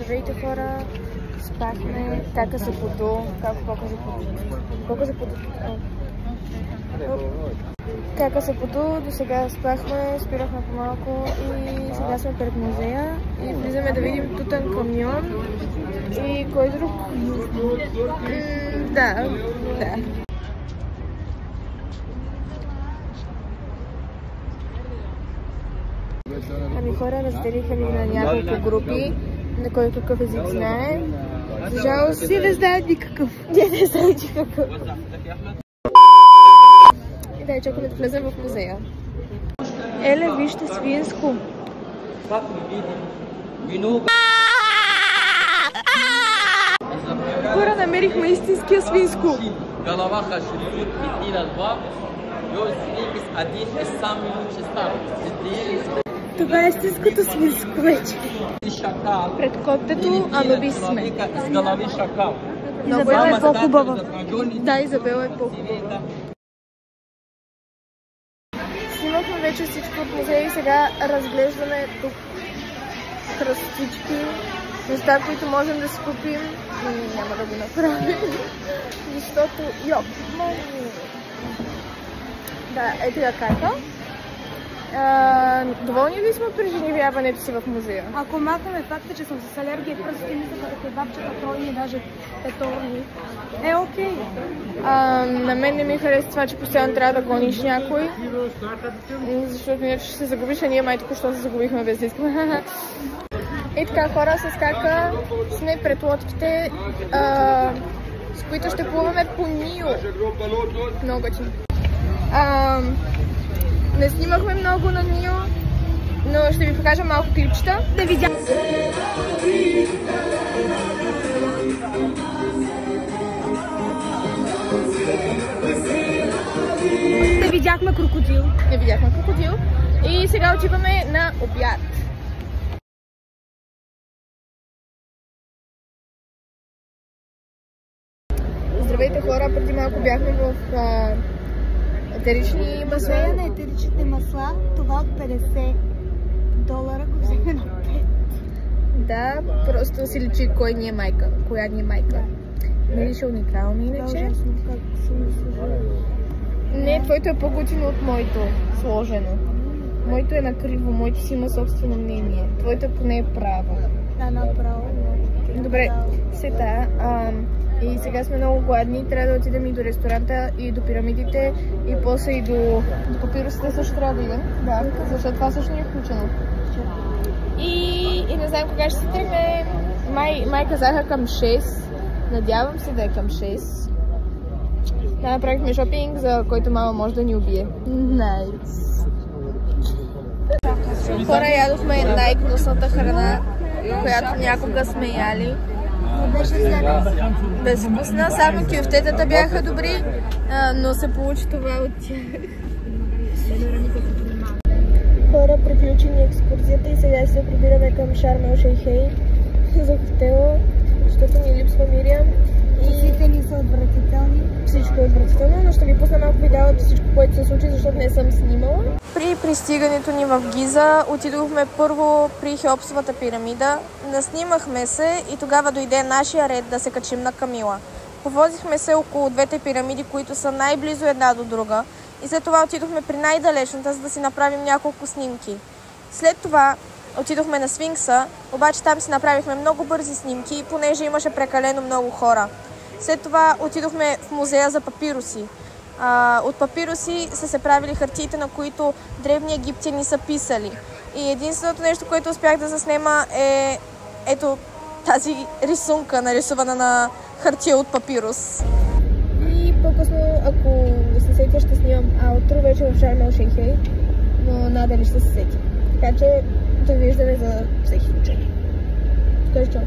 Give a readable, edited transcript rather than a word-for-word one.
Здравейте хора, спахме, кака се поду, кака се поду, до сега спахме, спирахме по-малко и сега сме пред музея и влизаме да видим Тутанкамон и кой друг? Да. Ами хора, разделиха ни на няколко групи, на кой какъв език знае. За жалост си не знаят никакъв. Не знаят никакъв. И дай чакаме да влезем в музея. Еле, вижте свинско. Хора, намерихме истинския свинско. Това е истинското свинско вече. Пред коптето Анубис сме. Изабела е по-хубава. Да, Изабела е по-хубава. Снимахме вече всичко от музея и сега разглеждаме тук кръстички, места, които можем да си купим. Няма да го направим, защото да, ето я карта. Доволни ли сме при женивяването си в музея? Ако махаме факта, че съм с алергия, пръстите ми са като кебабчета, тройни, даже петорни, е окей. На мен не ми харесва това, че постоянно трябва да гониш някой, защото иначе ще се загубиш, а ние май току-що се загубихме без да искаме. И така, хора, с кака сме пред лодките, с които ще плуваме по Нио. Много готино. Не снимахме много на Нио, но ще ви покажа малко клипчета. Да видя. Не видяхме крокодил. Не видяхме крокодил. И сега отиваме на обяд. Здравейте хора, преди малко бяхме в етерични масла. На етеричните масла, това от $50 го вземе на 5. Да, просто си личи кой ни е майка, коя ни е майка. Мирише уникално иначе. Не, твоето е по-готино от моето, сложено. Моето е накриво, моето си има собствено мнение. Твоето поне е право. Да, направо. Добре, сета. И сега сме много гладни, трябва да отидем и до ресторанта, и до пирамидите, и после и до папирусите също трябва да идем. Да, защото това също не е включено. И не знам кога ще се тръгне. Май казаха към 6. Надявам се да е към 6. Да, направихме шопинг, за който мама може да ни убие. Найс! Хора, ядохме най-гнусната храна, която някога сме яли. Безвкусна, само кюфтетата бяха добри, но се получи това от тях. Хора, приключи ни екскурзията и сега се прибираме към Шарм ел Шейх за хотела, защото ни липсва Мириам. Косите ни са отвратителни. Всичко е отвратително, но ще ви пусна малко видео от всичко, което се случи, защото не съм снимала. При пристигането ни в Гиза отидохме първо при Хеопсовата пирамида, наснимахме се и тогава дойде нашия ред да се качим на камила. Повозихме се около двете пирамиди, които са най-близо една до друга и след това отидохме при най-далечната, за да си направим няколко снимки. След това отидохме на Сфинкса, обаче там си направихме много бързи снимки, понеже имаше прекалено много хора. След това отидохме в музея за папируси. От папируси са се правили хартиите, на които древни египтяни са писали. И единственото нещо, което успях да заснема е ето тази рисунка, нарисувана на хартия от папирус. И по-късно, ако се сетя, ще снимам аутро вече в Шарм ел Шейх, но надали ще се сетя. Така че довиждане за всеки случай. Скажи чао!